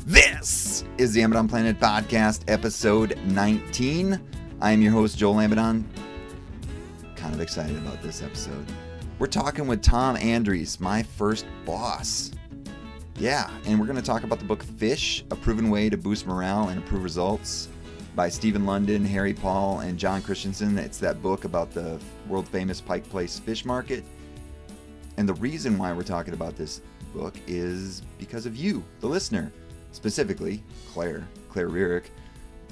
This is the Abaddon Planet Podcast, episode 19. I am your host, Joel Abaddon. Kind of excited about this episode. We're talking with Tom Andrews, my first boss. Yeah, and we're going to talk about the book Fish, A Proven Way to Boost Morale and Improve Results by Stephen London, Harry Paul, and John Christensen. It's that book about the world-famous Pike Place fish market. And the reason why we're talking about this book is because of you, the listener. Specifically, Claire Rearick,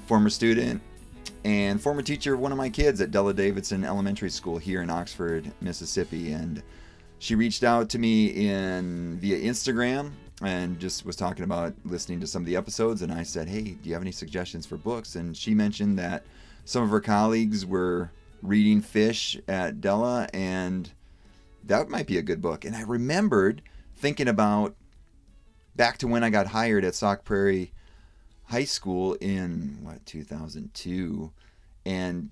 former student and former teacher of one of my kids at Della Davidson Elementary School here in Oxford, Mississippi. And she reached out to me via Instagram and just was talking about listening to some of the episodes. And I said, hey, do you have any suggestions for books? And she mentioned that some of her colleagues were reading Fish at Della, and that might be a good book. And I remembered thinking about back to when I got hired at Sauk Prairie High School in 2002, and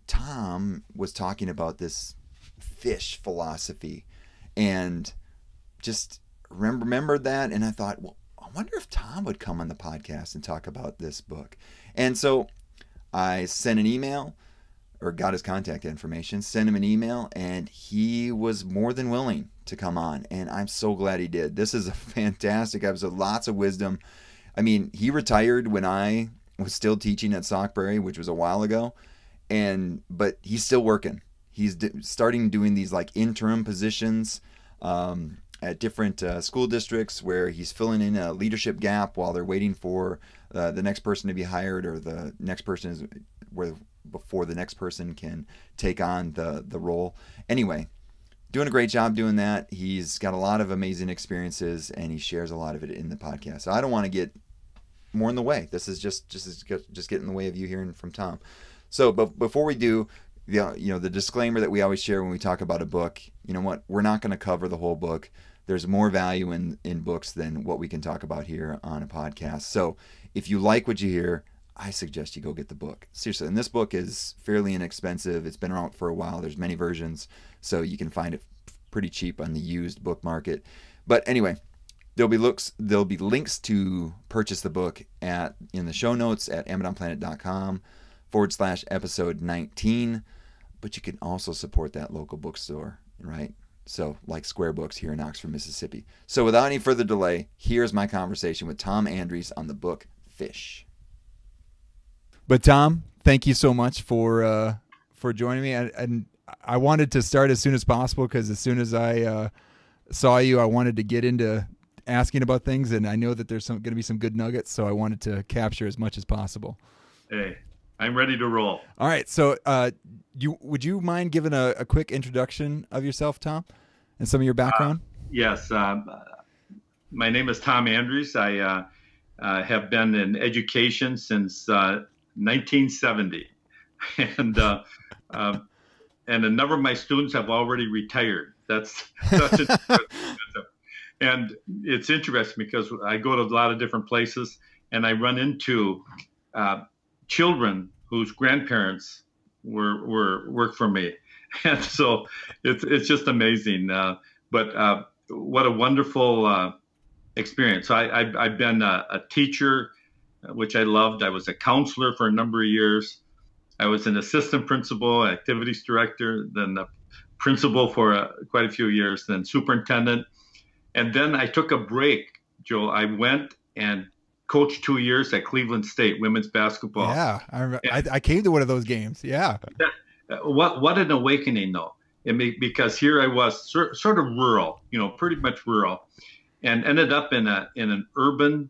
Tom was talking about this fish philosophy, and just remembered that, and I thought, well, I wonder if Tom would come on the podcast and talk about this book. And so I sent an email, or got his contact information, sent him an email, and he was more than willing to come on, and I'm so glad he did. This is a fantastic episode, lots of wisdom. I mean, he retired when I was still teaching at Sauk Prairie, which was a while ago, but he's still working. He's starting doing these like interim positions at different school districts where he's filling in a leadership gap while they're waiting for the next person to be hired, or the next person is before the next person can take on the role. Anyway, doing a great job doing that. He's got a lot of amazing experiences, and he shares a lot of it in the podcast. So I don't want to get more in the way. This is just get in the way of you hearing from Tom. So, but before we do, the disclaimer that we always share when we talk about a book, you know what? We're not going to cover the whole book. There's more value in books than what we can talk about here on a podcast. So if you like what you hear, I suggest you go get the book. Seriously, and this book is fairly inexpensive. It's been around for a while. There's many versions, so you can find it pretty cheap on the used book market. But anyway, there'll be links to purchase the book in the show notes at AbaddonPlanet.com/episode 19. But you can also support that local bookstore, right? So, like Square Books here in Oxford, Mississippi. So without any further delay, here's my conversation with Tom Andrews on the book Fish. But Tom, thank you so much for joining me. And I wanted to start as soon as possible, because as soon as I saw you, I wanted to get into asking about things, and I know that there's going to be some good nuggets, so I wanted to capture as much as possible. Hey, I'm ready to roll. All right, so would you mind giving a quick introduction of yourself, Tom, and some of your background? Yes, my name is Tom Andrews. I have been in education since 1970, and a number of my students have already retired. That's such and it's interesting because I go to a lot of different places, and I run into children whose grandparents work for me, and so it's just amazing. But what a wonderful experience. So I've been a teacher, which I loved. I was a counselor for a number of years. I was an assistant principal, activities director, then a principal for quite a few years, then superintendent. And then I took a break, Joel. I went and coached 2 years at Cleveland State women's basketball. Yeah, I remember. I came to one of those games. Yeah. What an awakening, though. Because here I was sort of rural, pretty much rural, and ended up in an urban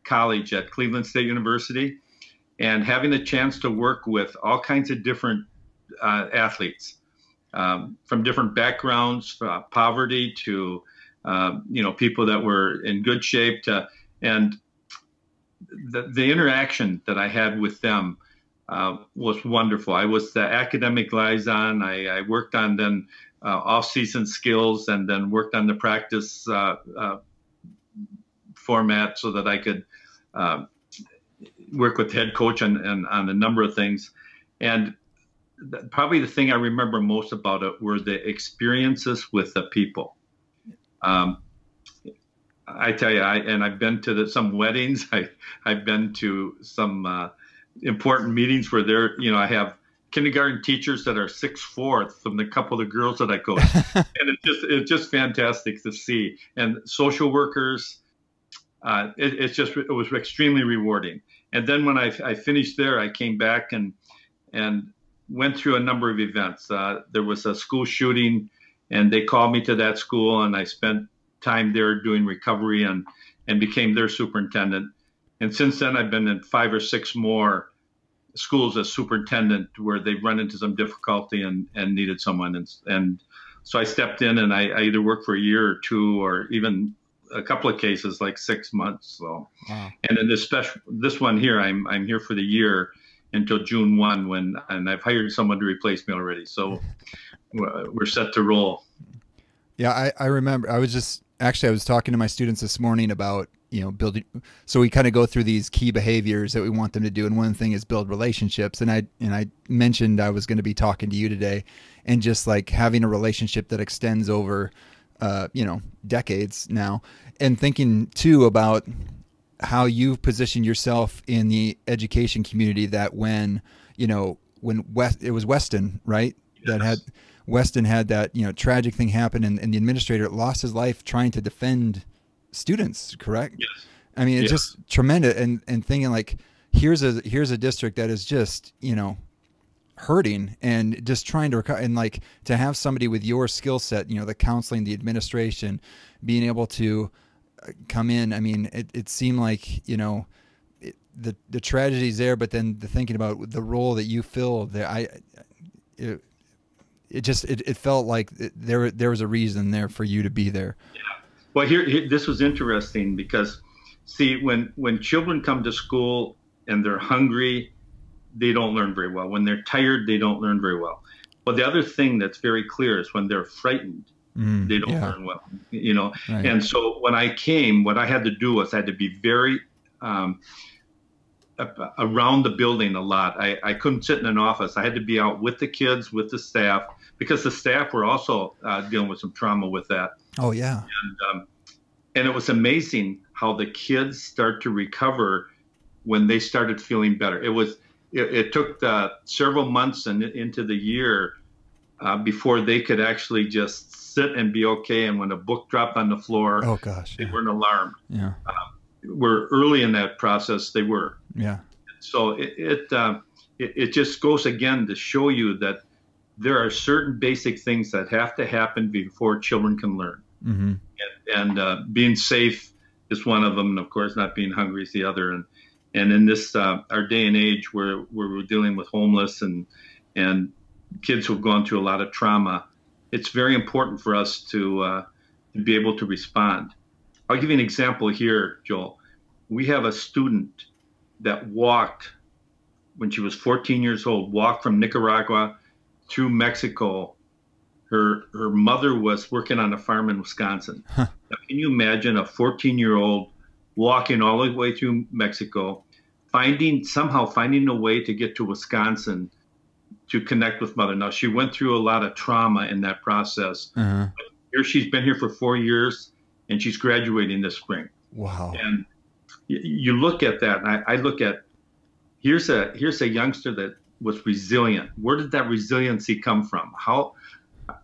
college at Cleveland State University, and having the chance to work with all kinds of different athletes from different backgrounds, poverty to people that were in good shape, and the interaction that I had with them was wonderful. I was the academic liaison. I worked on then off-season skills, and then worked on the practice format so that I could work with the head coach on a number of things. And probably the thing I remember most about it were the experiences with the people. I tell you, I've been to some weddings. I've been to some important meetings where I have kindergarten teachers that are 6'4" from the couple of girls that I coach, and it's just fantastic to see. And social workers, it was extremely rewarding. And then when I finished there, I came back and went through a number of events. There was a school shooting, and they called me to that school, and I spent time there doing recovery and became their superintendent. And since then, I've been in 5 or 6 more schools as superintendent where they've run into some difficulty and needed someone. And so I stepped in, and I either worked for a year or 2, or even a couple of cases like 6 months. So, wow. And in this one here, I'm here for the year until June 1 and I've hired someone to replace me already. So we're set to roll. Yeah, I remember. I was talking to my students this morning about, building. So we kind of go through these key behaviors that we want them to do, and one thing is build relationships. And I mentioned I was going to be talking to you today, and just like having a relationship that extends over, decades now, and thinking too about how you've positioned yourself in the education community. That when it was Weston, right? Yes. Weston had that, tragic thing happen, and the administrator lost his life trying to defend students, correct? Yes. I mean, it's just tremendous. And thinking like, here's a district that is just, hurting and just trying to recover, and like to have somebody with your skill set, the counseling, the administration, being able to come in. I mean, it seemed like, the tragedies there, but then the thinking about the role that you fill there, it felt like there was a reason there for you to be there. Yeah. Well, here this was interesting because, see, when children come to school and they're hungry, they don't learn very well. When they're tired, they don't learn very well. But the other thing that's very clear is when they're frightened, they don't learn well. Right. And so when I came, what I had to do was I had to be very around the building a lot. I couldn't sit in an office. I had to be out with the kids, with the staff, because the staff were also dealing with some trauma with that. Oh, yeah. And it was amazing how the kids start to recover when they started feeling better. It took several months and into the year before they could actually just sit and be okay. And when a book dropped on the floor, oh gosh, they weren't alarmed. Yeah. We're early in that process. They were. Yeah. So it just goes again to show you that there are certain basic things that have to happen before children can learn. Mm-hmm. And being safe is one of them. And of course, not being hungry is the other. And in this, our day and age where we're dealing with homeless and kids who've gone through a lot of trauma, it's very important for us to be able to respond. I'll give you an example here, Joel. We have a student that walked when she was 14 years old, walked from Nicaragua through Mexico. Her mother was working on a farm in Wisconsin. Huh. Now, can you imagine a 14-year-old walking all the way through Mexico, somehow finding a way to get to Wisconsin to connect with mother? Now, she went through a lot of trauma in that process. Uh-huh. Here she's been here for 4 years, and she's graduating this spring. Wow. And you look at that, and I look at, here's a youngster that was resilient. Where did that resiliency come from?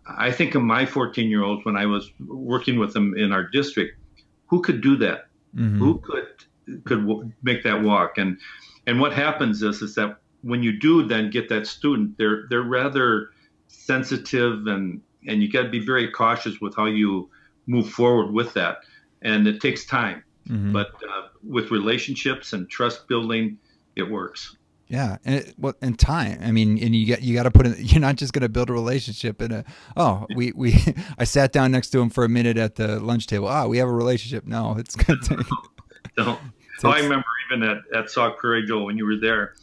I think of my 14-year-olds when I was working with them in our district. Who could do that? Mm-hmm. Who could make that walk? And what happens is that when you do then get that student, they're rather sensitive, and you got to be very cautious with how you move forward with that. And it takes time. Mm-hmm. But with relationships and trust building, it works. Yeah, and time. I mean, and you got to put in. You're not just going to build a relationship in I sat down next to him for a minute at the lunch table. We have a relationship. No, it's going to take. No. I remember even at Sauk Prairie, Joel, when you were there.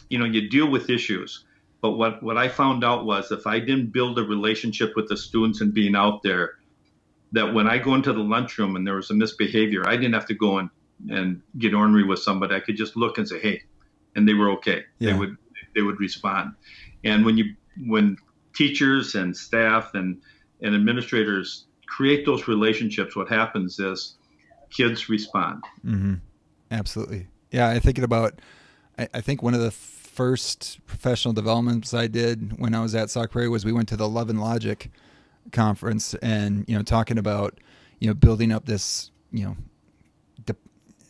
You deal with issues, but what I found out was if I didn't build a relationship with the students and being out there, that when I go into the lunchroom and there was a misbehavior, I didn't have to go and get ornery with somebody. I could just look and say, hey, and they were okay. Yeah. They would respond. And when teachers and staff and administrators create those relationships, what happens is kids respond. Mm-hmm. Absolutely. Yeah. I'm thinking about, I think one of the first professional developments I did when I was at Sauk Prairie was we went to the Love and Logic conference, and, talking about, building up this,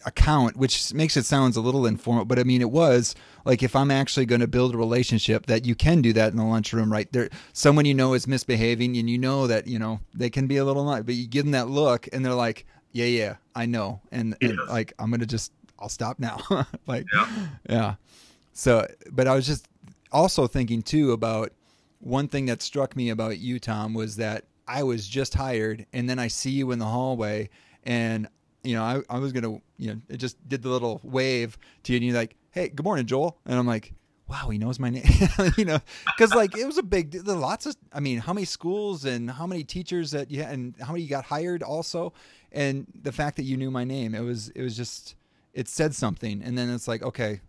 account, which makes it sounds a little informal, but I mean, it was like, if I'm actually going to build a relationship, that you can do that in the lunchroom, right there. Someone is misbehaving, and that, they can be a little nut, but you give them that look and they're like, yeah, I know. And like, I'll stop now. Like, yeah. So, but I was just also thinking too about one thing that struck me about you, Tom, was that I was just hired, and then I see you in the hallway, and I was going to, it just did the little wave to you, and you're like, hey, good morning, Joel. And I'm like, wow, he knows my name, because like, it was a big, lots of, I mean, how many schools and how many teachers that you had, and how many you got hired also. And the fact that you knew my name, it was just, it said something. And then it's like, okay,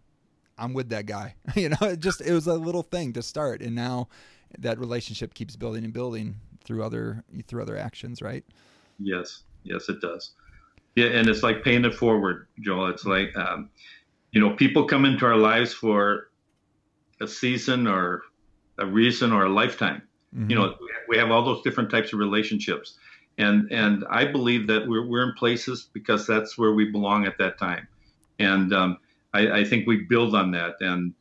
I'm with that guy, it was a little thing to start. And now that relationship keeps building and building through other actions, right? Yes, it does. Yeah, and it's like paying it forward, Joel. It's like, people come into our lives for a season or a reason or a lifetime. Mm-hmm. We have all those different types of relationships, and I believe that we're in places because that's where we belong at that time, and I think we build on that, and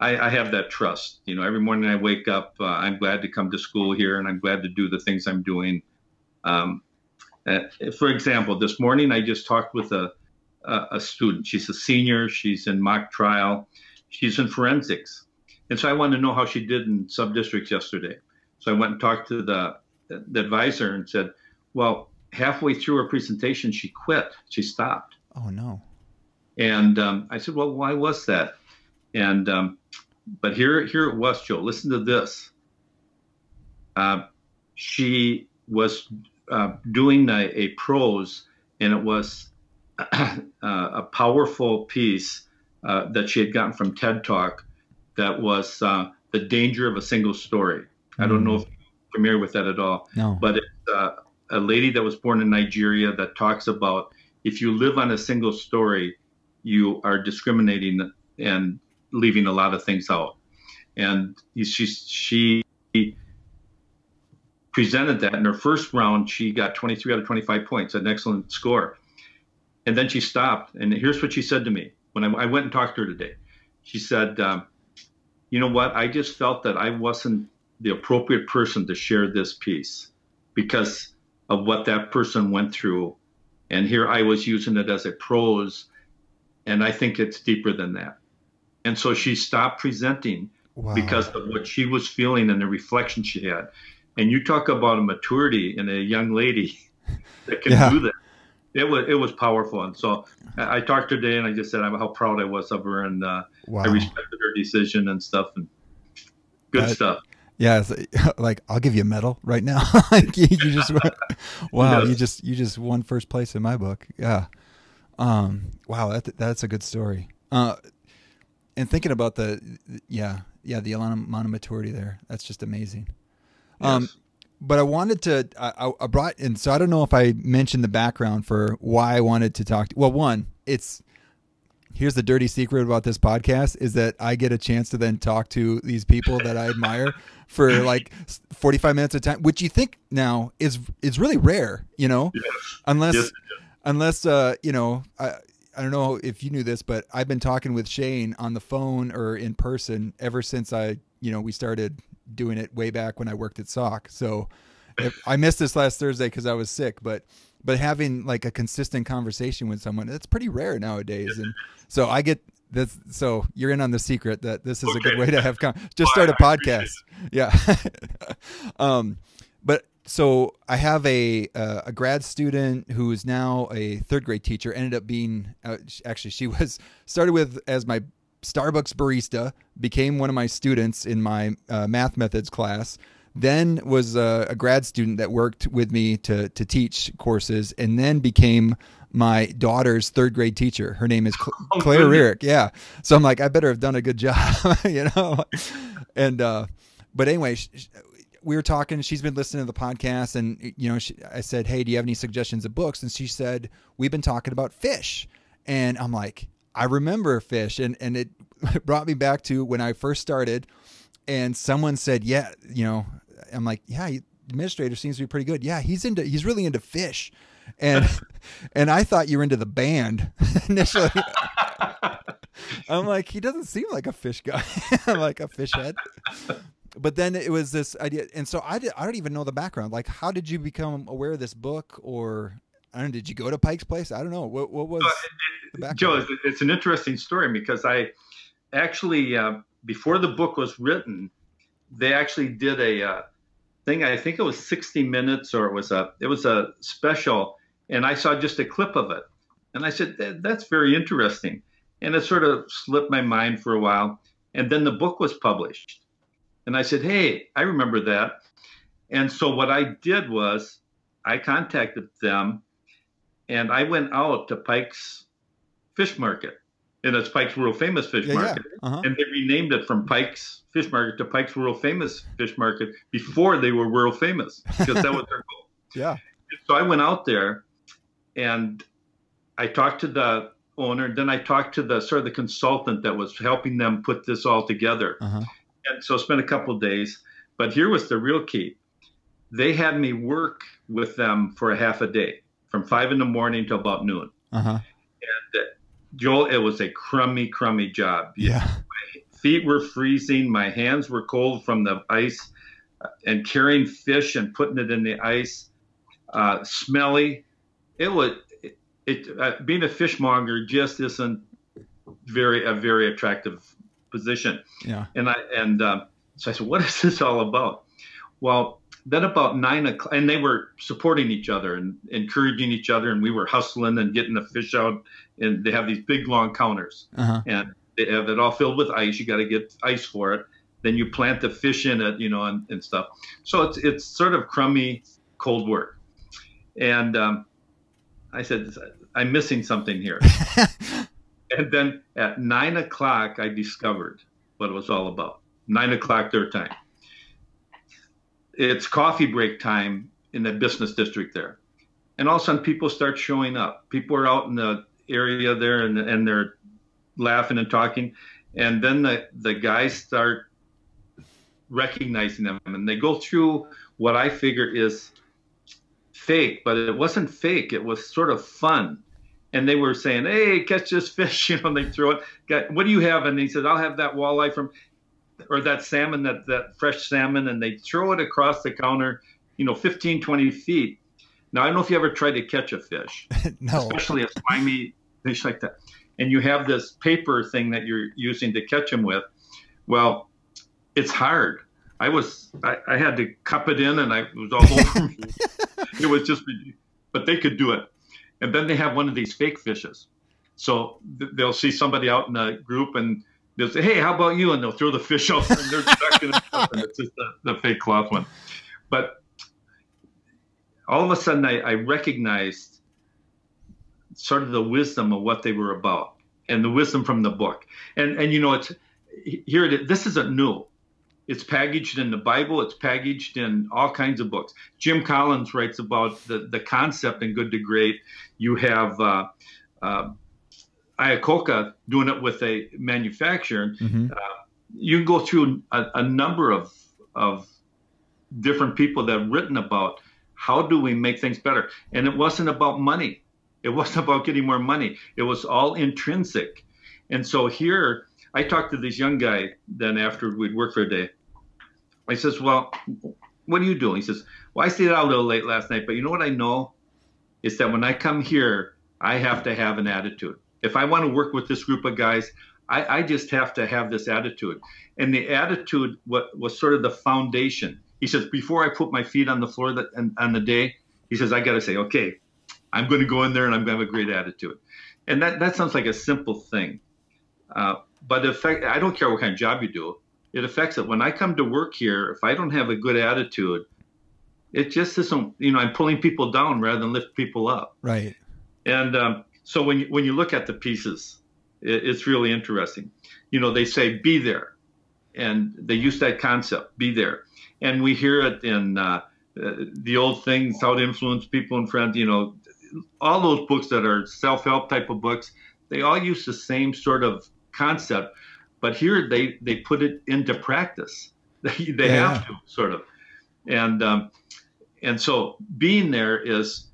I have that trust. Every morning I wake up, I'm glad to come to school here, and I'm glad to do the things I'm doing. For example, this morning I just talked with a student. She's a senior. She's in mock trial. She's in forensics. And so I wanted to know how she did in sub-districts yesterday. So I went and talked to the advisor and said, well, halfway through her presentation, she quit. She stopped. Oh, no. And I said, well, why was that? And but here it was, Joe. Listen to this. She was doing a prose, and it was a powerful piece that she had gotten from TED Talk that was The Danger of a Single Story. I don't know if you're familiar with that at all. No. But it's a lady that was born in Nigeria that talks about if you live on a single story, you are discriminating and leaving a lot of things out. And she presented that in her first round. She got 23 out of 25 points, an excellent score. And then she stopped. And here's what she said to me when I went and talked to her today. She said, you know what? I just felt that I wasn't the appropriate person to share this piece because of what that person went through. And here I was using it as a prose. And I think it's deeper than that. And so she stopped presenting because of what she was feeling and the reflection she had. And you talk about a maturity in a young lady that can do that. It was powerful. And so I talked to her today, and I just said how proud I was of her, and I respected her decision and stuff, and good stuff. Yeah, like I'll give you a medal right now. Like you just wow, yes. you just won first place in my book. Yeah. Wow, that's a good story. And thinking about the amount of maturity there, that's just amazing. Yes. But I wanted to, I brought, and so I don't know if I mentioned the background for why I wanted to talk. Well, one, here's the dirty secret about this podcast is that I get a chance to then talk to these people that I admire for like 45 minutes of time, which you think now is really rare, yes. Unless, I don't know if you knew this, but I've been talking with Shane on the phone or in person ever since we started doing it way back when I worked at Sauk. So I missed this last Thursday because I was sick, but having like a consistent conversation with someone, that's pretty rare nowadays. And so I get this. So you're in on the secret that this is a good way to have just start a podcast. Yeah. But so I have a grad student who is now a third grade teacher, ended up being, actually she started with as my Starbucks barista, became one of my students in my math methods class, then was a grad student that worked with me to teach courses, and then became my daughter's third grade teacher. Her name is Claire Rierick. Yeah. So I'm like, I better have done a good job, And, but anyway, we were talking. She's been listening to the podcast, and I said, "Hey, do you have any suggestions of books?" And she said, "We've been talking about fish," and I'm like, "I remember fish," and it brought me back to when I first started, and someone said, "Yeah, I'm like, yeah, administrator seems to be pretty good. Yeah, he's really into fish," and and I thought you were into the band initially. I'm like, he doesn't seem like a fish guy. I'm like a fish head. But then it was this idea, and so I don't even know the background. Like, how did you become aware of this book, or I don't know, did you go to Pike's Place? I don't know. What was the background? Joe, it's an interesting story because I actually before the book was written, they actually did a thing. I think it was 60 Minutes, or it was a special, and I saw just a clip of it, and I said, that's very interesting, and it sort of slipped my mind for a while, and then the book was published. And I said, hey, I remember that. And so what I did was I contacted them, and I went out to Pike's Fish Market. And it's Pike's World Famous Fish Market. Yeah. Uh-huh. And they renamed it from Pike's Fish Market to Pike's World Famous Fish Market before they were world famous, because that was their goal. Yeah. And so I went out there, and I talked to the owner. Then I talked to the sort of the consultant that was helping them put this all together. Uh-huh. And so I spent a couple of days, but here was the real key. They had me work with them for a half a day, from 5 in.the morning till about noon. Uh-huh. And Joel, it was a crummy job. Yeah. My feet were freezing. My hands were cold from the ice, and carrying fish and putting it in the ice, smelly. Being a fishmonger just isn't a very attractive position. Yeah. So I said, what is this all about? Well, then about 9 o'clock, and they were supporting each other and encouraging each other, and we were hustling and getting the fish out, and they have these big long counters. Uh-huh. And they have it all filled with ice. You got to get ice for it. Then you plant the fish in it, and stuff. So it's sort of crummy, cold work. And I said, I'm missing something here. And then at 9 o'clock, I discovered what it was all about. 9 o'clock their time. It's coffee break time in the business district there. And all of a sudden, people start showing up. People are out in the area there, and they're laughing and talking. And then the guys start recognizing them. And they go through what I figure is fake, but it wasn't fake. It was sort of fun. And they were saying, hey, catch this fish, and they throw it. What do you have? And he said, I'll have that walleye or that salmon, that fresh salmon. And they throw it across the counter, 15, 20 feet. Now, I don't know if you ever tried to catch a fish, No. Especially a slimy fish like that. And you have this paper thing that you're using to catch them with. Well, it's hard. I had to cup it in, and it was all over me. It was just, but they could do it. And then they have one of these fake fishes. So they'll see somebody out in a group, and they'll say, hey, how about you? And they'll throw the fish out, and they're ducking it up, and it's just the fake cloth one. But all of a sudden, I recognized sort of the wisdom of what they were about, and the wisdom from the book. And it's here. This isn't new. It's packaged in the Bible. It's packaged in all kinds of books. Jim Collins writes about the concept in Good to Great. You have Iacocca doing it with a manufacturer. Mm-hmm. You can go through a number of different people that have written about how do we make things better. And it wasn't about money. It wasn't about getting more money. It was all intrinsic. And so here, I talked to this young guy then after we'd worked for a day. I says, well, what are you doing? He says, well, I stayed out a little late last night, but you know what I know is that when I come here, I have to have an attitude. If I want to work with this group of guys, I just have to have this attitude. And the attitude was sort of the foundation. He says, before I put my feet on the floor on the day, he says, I got to say, okay, I'm going to go in there and I'm going to have a great attitude. And that sounds like a simple thing. But I don't care what kind of job you do. It affects it. When I come to work here, if I don't have a good attitude, it just isn't, I'm pulling people down rather than lift people up. Right. And so when you look at the pieces, it's really interesting. They say, be there. And they use that concept, be there. and we hear it in the old things, how to influence people and friends, all those books that are self-help type of books, they all use the same sort of concept, but here they put it into practice. They have to sort of, and so being there is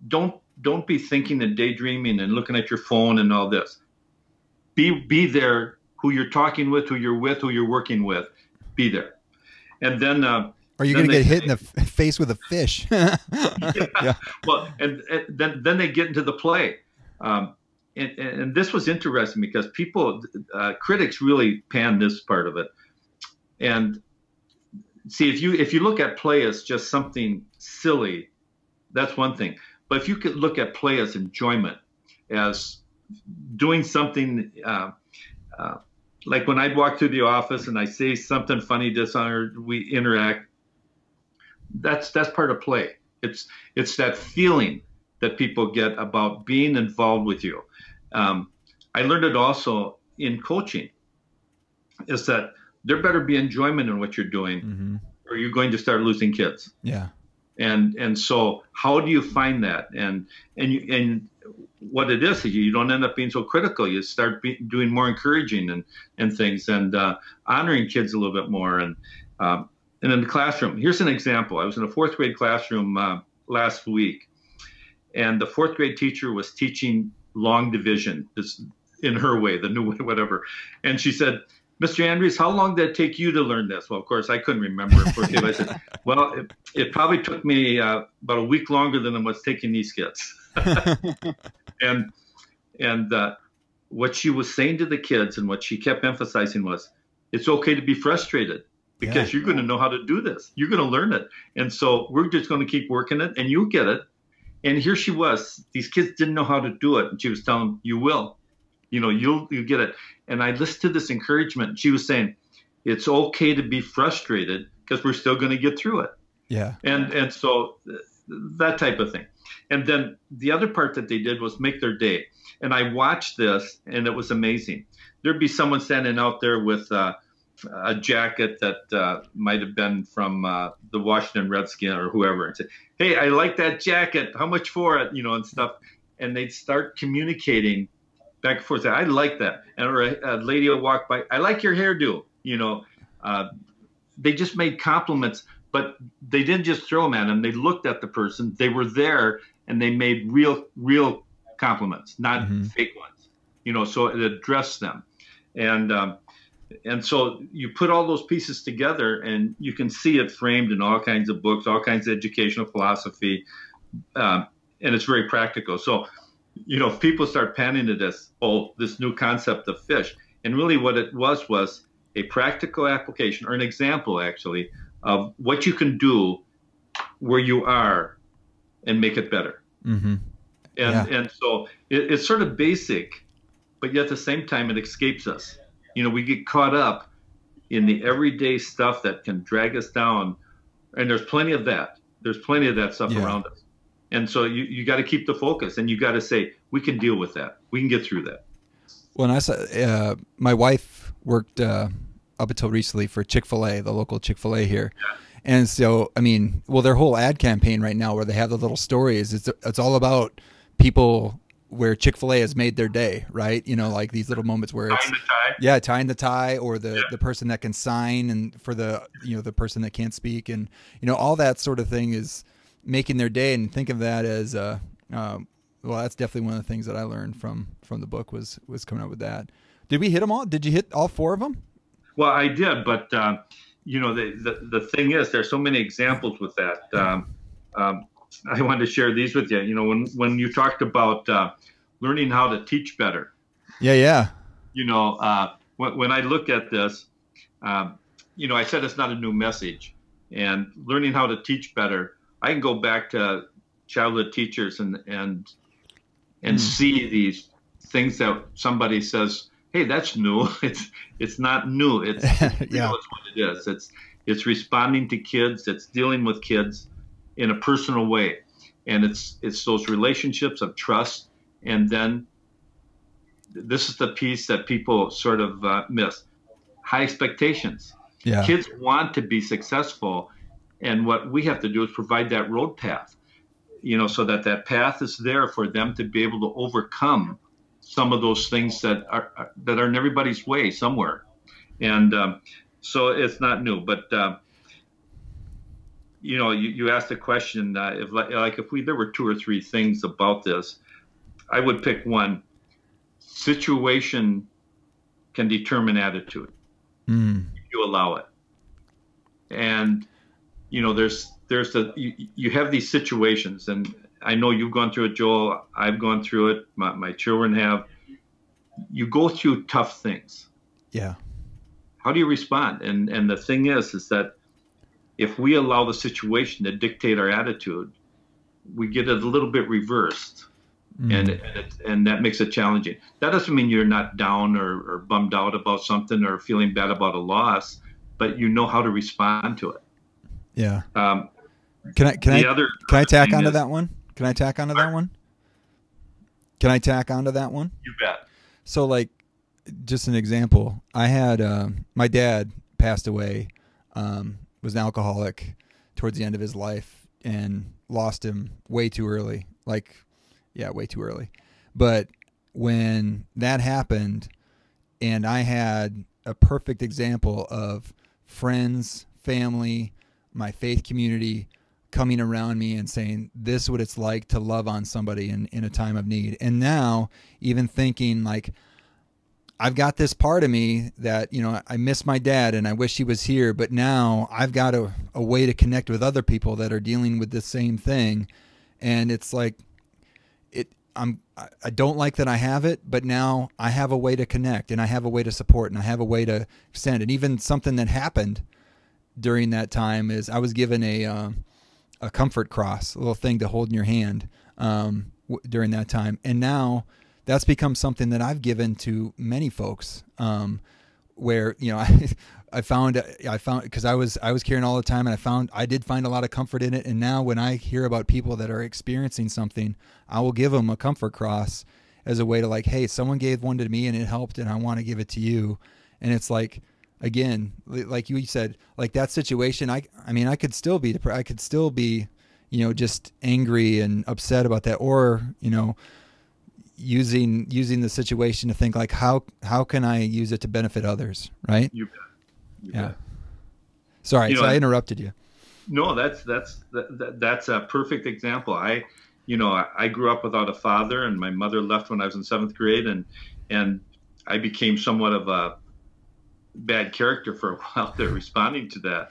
don't be thinking and daydreaming and looking at your phone and all this. Be there. Who you're talking with, who you're working with, be there. And then are you going to get hit in the face with a fish? Yeah. Well, and then they get into the play. And this was interesting because critics really pan this part of it. And see, if you look at play as just something silly, that's one thing. But if you could look at play as enjoyment, as doing something, like when I'd walk through the office and I say something funny, dishonored, we interact. That's part of play. It's that feeling that people get about being involved with you. I learned it also in coaching, is that there better be enjoyment in what you're doing, or you're going to start losing kids. Yeah. And so how do you find that? And what it is you don't end up being so critical. You start doing more encouraging and things, and honoring kids a little bit more. And in the classroom, here's an example. I was in a fourth grade classroom last week, and the fourth grade teacher was teaching long division, this in her way, the new way, whatever. And she said, "Mr. Andrews, how long did it take you to learn this?" Well, of course, I couldn't remember. I said, "Well, it probably took me about a week longer than it was taking these kids." And what she was saying to the kids and what she kept emphasizing was, it's okay to be frustrated because you're going to know how to do this. You're going to learn it. And so we're just going to keep working it and you'll get it. And here she was. These kids didn't know how to do it. And she was telling them, you will. You'll get it. And I listened to this encouragement. She was saying, it's okay to be frustrated because we're still going to get through it. Yeah. And so that type of thing. And then the other part that they did was make their day. And I watched this, and it was amazing. There'd be someone standing out there with a jacket that might have been from the Washington Redskins or whoever, and say, "Hey, I like that jacket. How much for it?" And stuff. And they'd start communicating back and forth. Say, "I like that." And or a lady will walk by, "I like your hairdo." They just made compliments, but they didn't just throw them at them. They looked at the person. They were there, and they made real compliments, not fake ones. So it addressed them. And so you put all those pieces together, and you can see it framed in all kinds of books, all kinds of educational philosophy, and it's very practical. So, if people start panning to this new concept of fish, and really what it was a practical application, or an example, actually, of what you can do where you are and make it better. Mm-hmm. And so it's sort of basic, but yet at the same time, it escapes us. We get caught up in the everyday stuff that can drag us down. And there's plenty of that. There's plenty of that stuff around us. And so you got to keep the focus, and you got to say, we can deal with that. We can get through that. Well, and I saw, my wife worked up until recently for Chick-fil-A, the local Chick-fil-A here. Yeah. And so, their whole ad campaign right now where they have the little stories, it's all about people where Chick-fil-A has made their day, right? Like these little moments where it's tying the tie, or the person that can sign, and for the the person that can't speak, and all that sort of thing is making their day. And think of that as well, that's definitely one of the things that I learned from the book was coming up with that. Did we hit them all? Did you hit all four of them? Well, I did, but the thing is, there's so many examples with that. I wanted to share these with you. When you talked about learning how to teach better. Yeah. When I look at this, I said it's not a new message, and learning how to teach better. I can go back to childhood teachers and see these things that somebody says, "Hey, that's new." It's not new. It's it's what it is. It's responding to kids. It's dealing with kids in a personal way, and it's those relationships of trust. And then this is the piece that people sort of miss: high expectations. Yeah. Kids want to be successful, and what we have to do is provide that road path, so that path is there for them to be able to overcome some of those things that are in everybody's way somewhere. And so it's not new, but you asked the question, if there were two or three things about this, I would pick one. Situation can determine attitude if you allow it. And you have these situations, and I know you've gone through it, Joel. I've gone through it. My children have. You go through tough things. Yeah. How do you respond? And the thing is that if we allow the situation to dictate our attitude, we get it a little bit reversed, and that makes it challenging. That doesn't mean you're not down or bummed out about something or feeling bad about a loss, but you know how to respond to it. Yeah. Can I tack onto that one? Can I tack onto that one? Can I tack onto that one? You bet. So, like, just an example. I had my dad passed away, was an alcoholic towards the end of his life, and lost him way too early. Way too early. But when that happened, and I had a perfect example of friends, family, my faith community coming around me and saying, this is what it's like to love on somebody in a time of need. And now even thinking like, I've got this part of me that, I miss my dad and I wish he was here, but now I've got a way to connect with other people that are dealing with the same thing. And it's like, I don't like that I have it, but now I have a way to connect, and I have a way to support, and I have a way to extend. And even something that happened during that time is I was given a comfort cross, a little thing to hold in your hand during that time. And now that's become something that I've given to many folks, where, I found because I was carrying all the time, and I did find a lot of comfort in it. And now when I hear about people that are experiencing something, I will give them a comfort cross as a way to like, hey, someone gave one to me and it helped, and I want to give it to you. And it's like, again, like you said, like that situation, I could still be just angry and upset about that, or, using the situation to think like, how can I use it to benefit others? Right. You bet. Yeah. Sorry, I interrupted you. No, that's a perfect example. I grew up without a father, and my mother left when I was in 7th grade, and I became somewhat of a bad character for a while there, responding to that.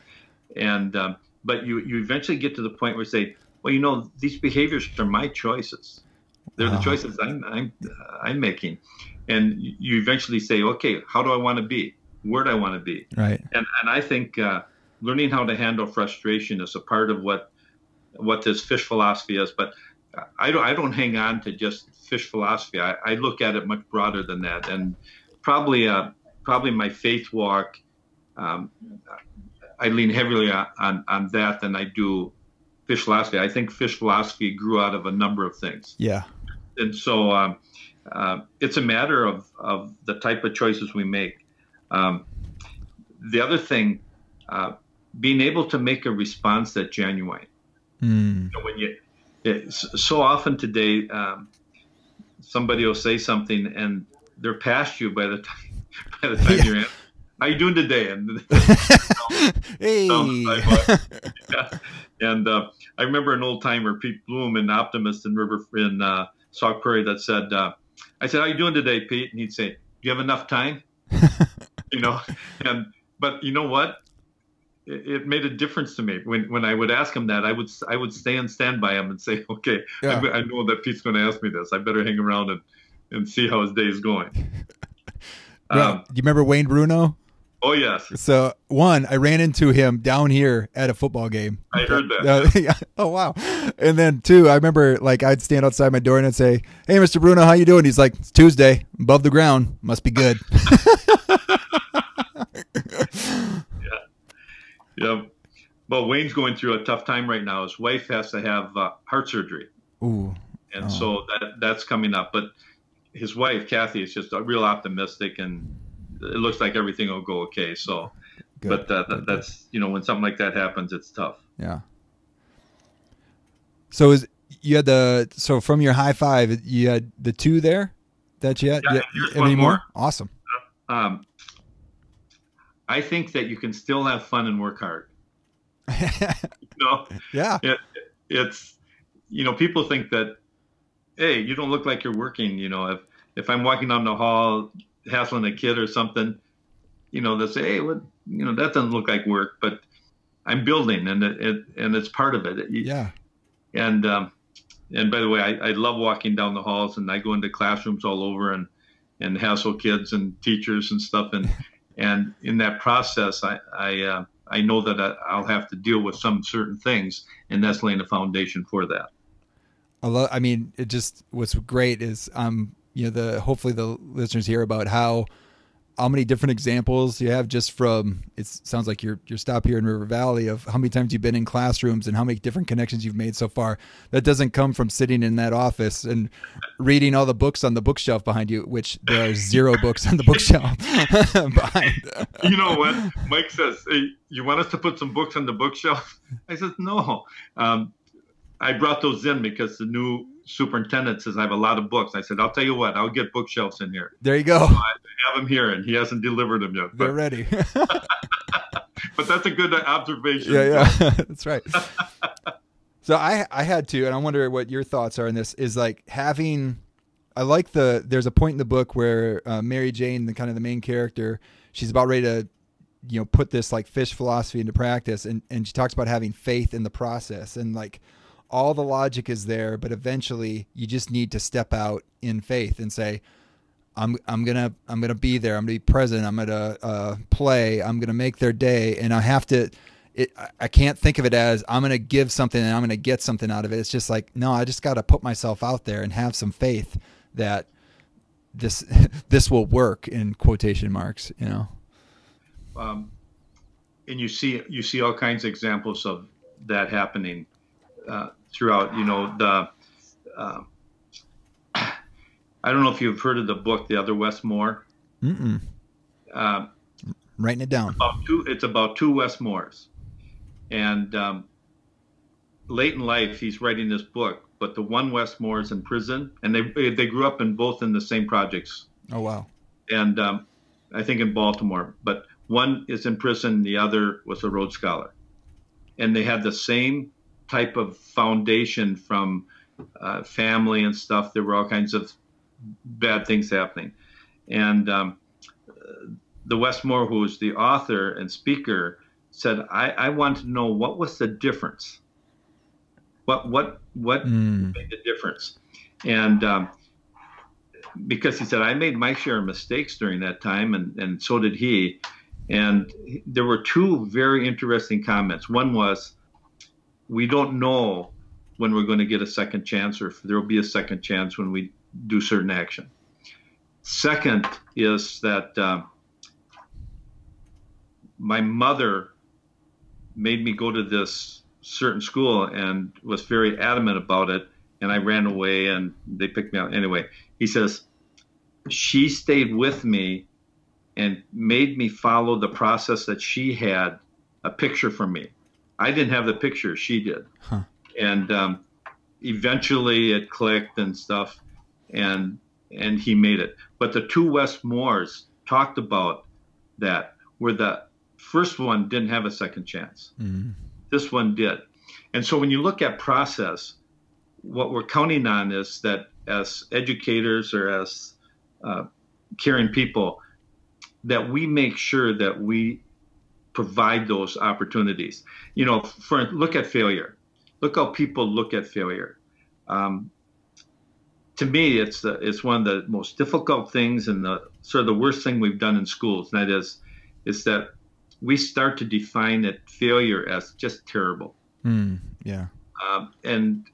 And but you eventually get to the point where you say, well, these behaviors are my choices. They're the choices I'm making, and you eventually say, okay, how do I want to be? Where do I want to be? Right. And I think learning how to handle frustration is a part of what this fish philosophy is. But I don't hang on to just fish philosophy. I look at it much broader than that. And probably my faith walk, I lean heavily on that than I do fish philosophy. I think fish philosophy grew out of a number of things. Yeah. And so it's a matter of the type of choices we make. The other thing, being able to make a response that's genuine. So often today, somebody will say something and they're past you by the time you're in. How you doing today? And hey. And I remember an old timer, Pete Bloom, an optimist in Sauk Prairie, that said, I said, how you doing today, Pete? And he'd say, do you have enough time? But you know what? It made a difference to me when I would ask him that. I would stay and stand by him and say, okay, yeah. I know that Pete's going to ask me this. I better hang around and see how his day is going. Do you remember Wayne Bruno? Oh yes. So I ran into him down here at a football game. I heard that. Oh wow. And then 2, I remember like I'd stand outside my door and I'd say, "Hey, Mr. Bruno, how you doing?" He's like, "It's Tuesday, above the ground, must be good." Yeah. Well, Wayne's going through a tough time right now. His wife has to have heart surgery. Ooh. And so that's coming up. But his wife, Kathy, is just real optimistic, and it looks like everything will go okay. So But that's, when something like that happens, it's tough. Yeah. So so from your high five, you had the 2 there that you had? Yeah, you one any more. Awesome. I think that you can still have fun and work hard. Yeah. It's, people think that, hey, you don't look like you're working. If I'm walking down the hall hassling a kid or something, they'll say, hey, what, that doesn't look like work, but I'm building, and it's part of it. Yeah. And by the way, I love walking down the halls, and I go into classrooms all over and hassle kids and teachers and stuff. And in that process, I know that I'll have to deal with some certain things, and that's laying the foundation for that. What's great is, hopefully the listeners hear about how many different examples you have just from, it sounds like your stop here in River Valley, of how many times you've been in classrooms and how many different connections you've made so far. That doesn't come from sitting in that office and reading all the books on the bookshelf behind you, which there are 0 books on the bookshelf behind. You know what? Mike says, hey, you want us to put some books on the bookshelf? I said, no. I brought those in because the new superintendent says I have a lot of books. I said, I'll tell you what, I'll get bookshelves in here. There you go. So I have them here, and he hasn't delivered them yet. They're ready. But that's a good observation. Yeah, that's right. So I had to, and I wonder what your thoughts are on this, is like there's a point in the book where Mary Jane, the main character, she's about ready to, put this like fish philosophy into practice. And she talks about having faith in the process, and like all the logic is there, but eventually you just need to step out in faith and say, I'm gonna be there. I'm gonna be present. I'm gonna play. I'm gonna make their day, and I have to. I can't think of it as I'm gonna give something and I'm gonna get something out of it. It's just like, no, I just got to put myself out there and have some faith that this will work, in quotation marks. And you see all kinds of examples of that happening throughout. I don't know if you've heard of the book, The Other Westmore. Writing it down. It's about 2 Westmores. And late in life, he's writing this book, but the one Westmore is in prison, and they grew up both in the same projects. Oh, wow. And I think in Baltimore, but one is in prison, the other was a Rhodes Scholar. And they had the same type of foundation from family and stuff. There were all kinds of bad things happening. And the Westmore, who was the author and speaker, said, I want to know what was the difference. What made the difference? And because he said, I made my share of mistakes during that time, and so did he. And there were 2 very interesting comments. One was, we don't know when we're going to get a second chance, or if there will be a second chance when we do certain action. Second is that my mother made me go to this certain school and was very adamant about it, and I ran away and they picked me out. Anyway, he says, she stayed with me and made me follow the process that she had a picture for me. I didn't have the picture, she did. Huh. And eventually it clicked and stuff, and he made it. But the 2 Westmores talked about that, where the first one didn't have a second chance. Mm-hmm. This one did. And so when you look at process, what we're counting on is that as educators or as caring people, that we make sure that we provide those opportunities. Look at failure. Look how people look at failure. To me, it's one of the most difficult things and the sort of the worst thing we've done in schools. And that is that we start to define that failure as just terrible. Yeah. And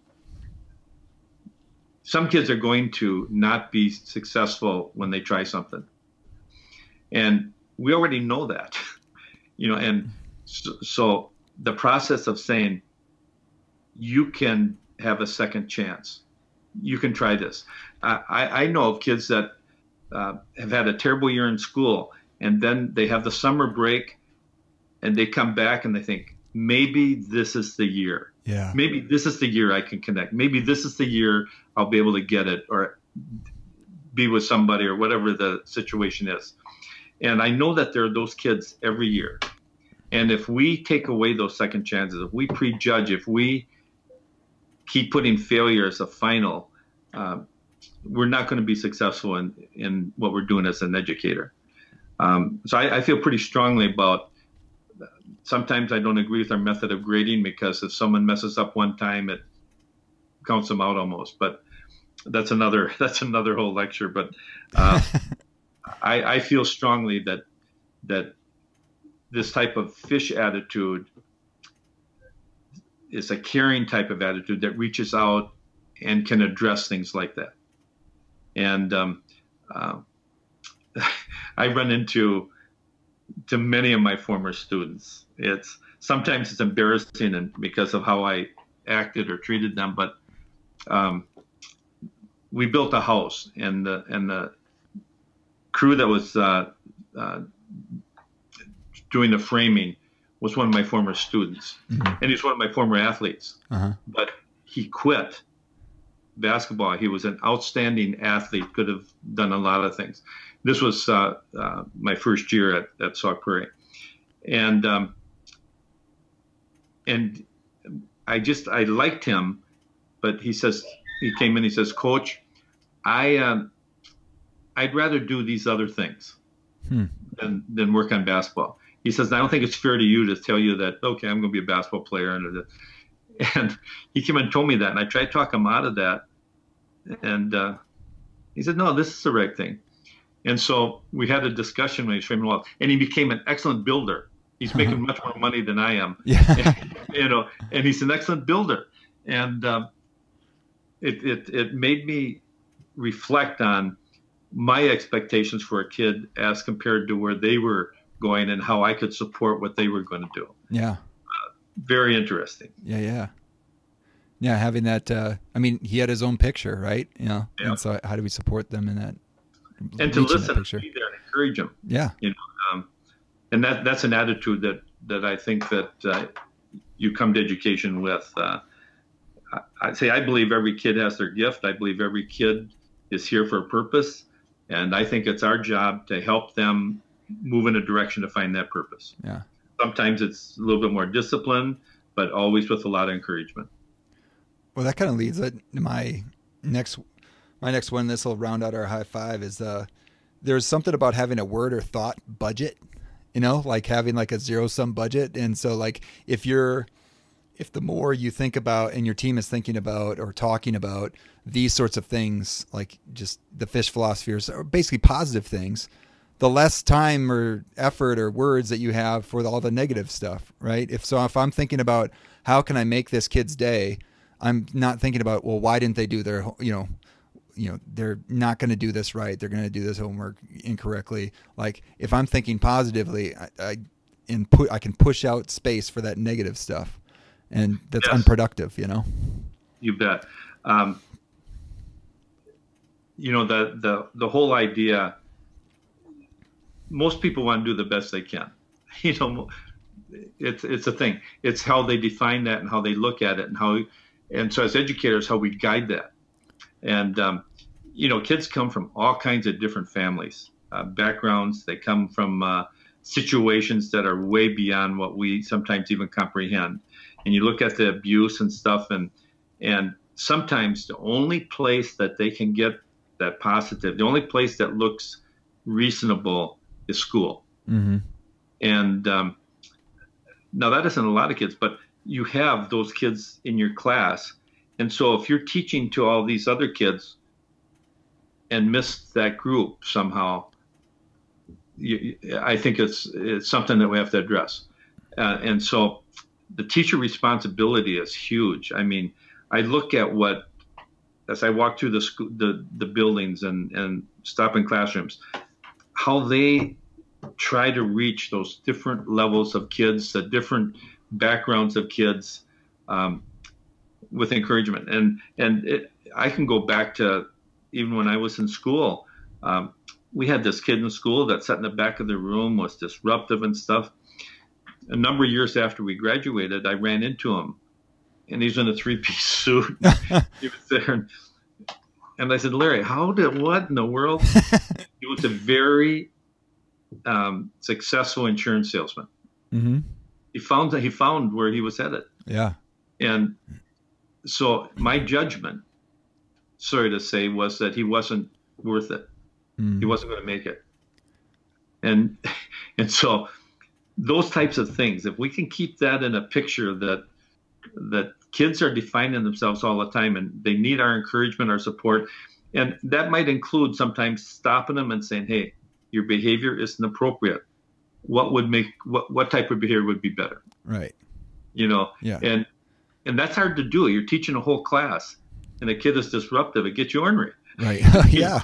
some kids are going to not be successful when they try something. And we already know that, and so the process of saying, you can have a second chance. You can try this. I know of kids that have had a terrible year in school, and then they have the summer break, and they come back and they think, maybe this is the year. Yeah. Maybe this is the year I can connect. Maybe this is the year I'll be able to get it or be with somebody or whatever the situation is. And I know that there are those kids every year. And if we take away those second chances, if we prejudge, if we keep putting failure as a final, we're not going to be successful in what we're doing as an educator. So I feel pretty strongly about, sometimes I don't agree with our method of grading, because if someone messes up one time, it counts them out almost. But that's another whole lecture. But I feel strongly that this type of fish attitude is a caring type of attitude that reaches out and can address things like that. And I run into many of my former students. Sometimes it's embarrassing and because of how I acted or treated them, but we built a house, and the crew that was doing the framing was one of my former students, and he's one of my former athletes. But he quit basketball. He was an outstanding athlete, could have done a lot of things. This was my first year at Sauk Prairie, and I liked him, but he came in, he says, Coach, I'd rather do these other things than work on basketball. He says, I don't think it's fair to you to tell you that, okay, I'm going to be a basketball player. And he came and told me that, and I tried to talk him out of that. And he said, no, this is the right thing. And so we had a discussion when he was framing the wall, and he became an excellent builder. He's making much more money than I am. Yeah. And he's an excellent builder. And it made me reflect on my expectations for a kid as compared to where they were going and how I could support what they were going to do. Yeah. Very interesting. Yeah. Having that, he had his own picture, right? Yeah. And so how do we support them in that? And to listen and be there and encourage them. Yeah. And that's an attitude that I think that you come to education with. I believe every kid has their gift. I believe every kid is here for a purpose. And I think it's our job to help them move in a direction to find that purpose. Yeah. Sometimes it's a little bit more discipline, but always with a lot of encouragement. Well, that kind of leads to my next one. This will round out our high five. Is there's something about having a word or thought budget, like having like a zero-sum budget. And so like if the more you think about and your team is thinking about or talking about these sorts of things, like just the fish philosophy or basically positive things, the less time or effort or words that you have for all the negative stuff, right? If I'm thinking about how can I make this kid's day, I'm not thinking about, well, why didn't they do their, they're not going to do this right. They're going to do this homework incorrectly. Like if I'm thinking positively, I can push out space for that negative stuff, and that's unproductive, You bet. The whole idea, most people want to do the best they can. It's a thing. It's how they define that and how they look at it and so as educators, how we guide that. And, kids come from all kinds of different families, backgrounds. They come from situations that are way beyond what we sometimes even comprehend. And you look at the abuse and stuff, and sometimes the only place that they can get that positive, the only place that looks reasonable is school. Mm-hmm. And now that isn't a lot of kids, but you have those kids in your class. And so if you're teaching to all these other kids and miss that group somehow, I think it's something that we have to address. And so the teacher responsibility is huge. I mean, I look at as I walk through the buildings and stop in classrooms, how they try to reach those different levels of kids, the different backgrounds of kids, with encouragement. And I can go back to even when I was in school. We had this kid in school that sat in the back of the room, was disruptive and stuff. a number of years after we graduated, I ran into him, and he's in a three-piece suit. He was there, and I said, Larry, what in the world? He was a very successful insurance salesman. Mm-hmm. He found where he was headed. Yeah. And so my judgment, sorry to say, was that he wasn't worth it. He wasn't going to make it. And so those types of things, if we can keep that in a picture that kids are defining themselves all the time and they need our encouragement, our support. And that might include sometimes stopping them and saying, hey, your behavior isn't appropriate. What type of behavior would be better? Right. Yeah. And that's hard to do. You're teaching a whole class and a kid is disruptive. It gets you ornery. Right. Yeah.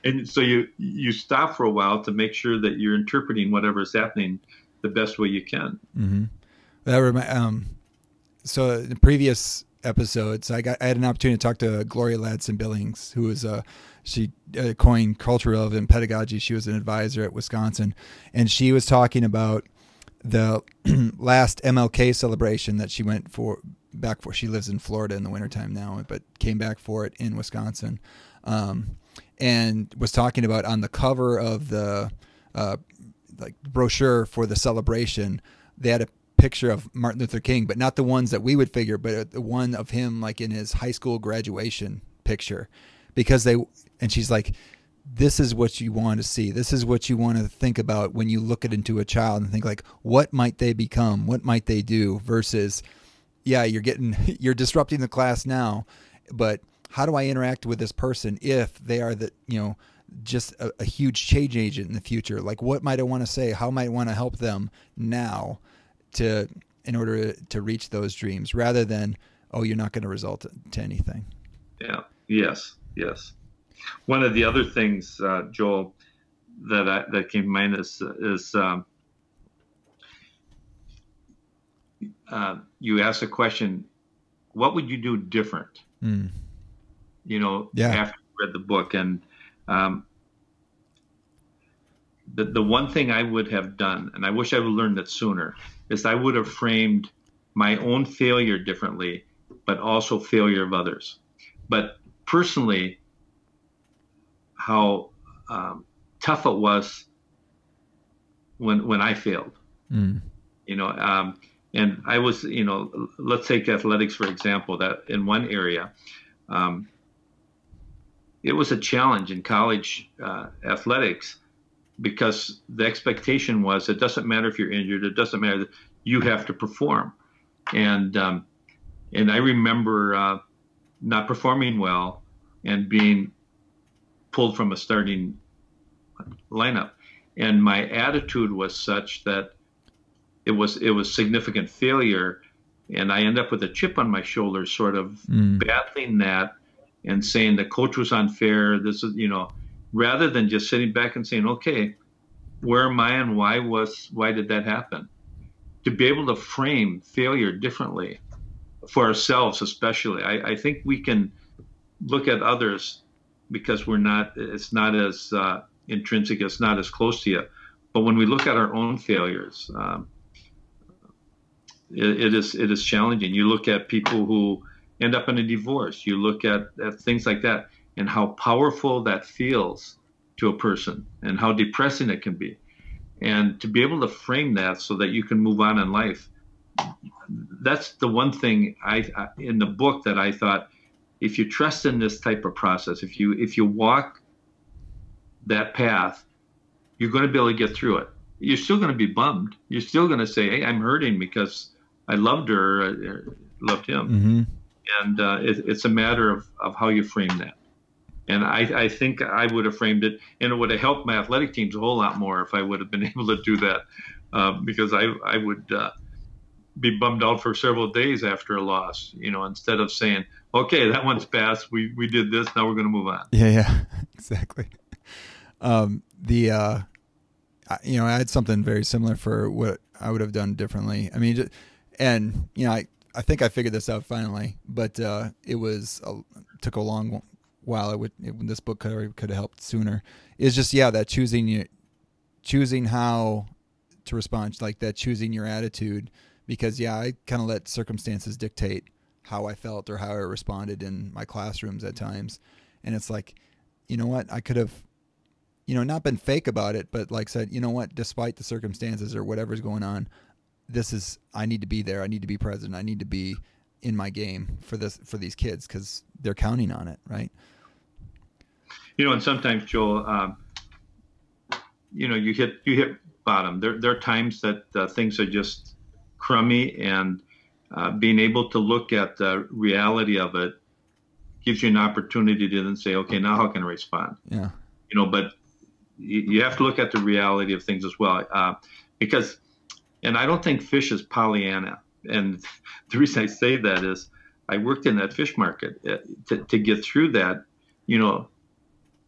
And so you stop for a while to make sure that you're interpreting whatever is happening the best way you can. Mm-hmm. So in the previous episodes, I had an opportunity to talk to Gloria Ladson Billings, who was she coined culture relevant pedagogy. She was an advisor at Wisconsin, and she was talking about the last MLK celebration that she went back for. She lives in Florida in the wintertime now, but came back for it in Wisconsin, and was talking about on the cover of the brochure for the celebration, they had a picture of Martin Luther King, but not the ones that we would figure, but the one of him like in his high school graduation picture, because and she's like, this is what you want to see. This is what you want to think about when you look into a child and think like, what might they become? What might they do? Versus, yeah, you're disrupting the class now, but how do I interact with this person if they are just a huge change agent in the future? Like, what might I want to say? How might I want to help them now in order to reach those dreams, rather than, oh, you're not going to result to anything. Yeah. Yes. One of the other things, Joel, that came to mind is you asked a question, what would you do different? Yeah. After you read the book. And the one thing I would have done, and I wish I would have learned it sooner, is I would have framed my own failure differently, but also failure of others. But personally, how tough it was when I failed. And I was, let's take athletics, for example, that in one area, it was a challenge in college athletics, because the expectation was it doesn't matter if you're injured, it doesn't matter, that you have to perform. And I remember not performing well and being pulled from a starting lineup. And my attitude was such that it was significant failure, and I end up with a chip on my shoulder, sort of battling that and saying the coach was unfair. This is, rather than just sitting back and saying, okay, where am I and why did that happen? To be able to frame failure differently for ourselves, especially. I think we can look at others because it's not as intrinsic, it's not as close to you. But when we look at our own failures, it is challenging. You look at people who end up in a divorce, you look at things like that, and how powerful that feels to a person and how depressing it can be. And to be able to frame that so that you can move on in life, that's the one thing I in the book that I thought, if you trust in this type of process, if you walk that path, you're going to be able to get through it. You're still going to be bummed. You're still going to say, hey, I'm hurting because I loved her, or loved him. Mm-hmm. And it's a matter of how you frame that. And I think I would have framed it, and it would have helped my athletic teams a whole lot more if I would have been able to do that, because I would be bummed out for several days after a loss, instead of saying, okay, that one's passed. We did this. Now we're going to move on. Yeah, exactly. I had something very similar for what I would have done differently. I mean, I think I figured this out finally, but took a long while. This book could have helped sooner. It's just that choosing how to respond, like that choosing your attitude, because I kind of let circumstances dictate how I felt or how I responded in my classrooms at times. And it's like, you know what, I could have, not been fake about it, but like said, you know what, despite the circumstances or whatever's going on, I need to be there. I need to be present. I need to be in my game for these kids because they're counting on it. Right. And sometimes, Joel, you hit bottom. There are times that things are just crummy, and being able to look at the reality of it gives you an opportunity to then say, okay, now how can I respond? Yeah. But you have to look at the reality of things as well, because, and I don't think fish is Pollyanna. And the reason I say that is I worked in that fish market to get through that,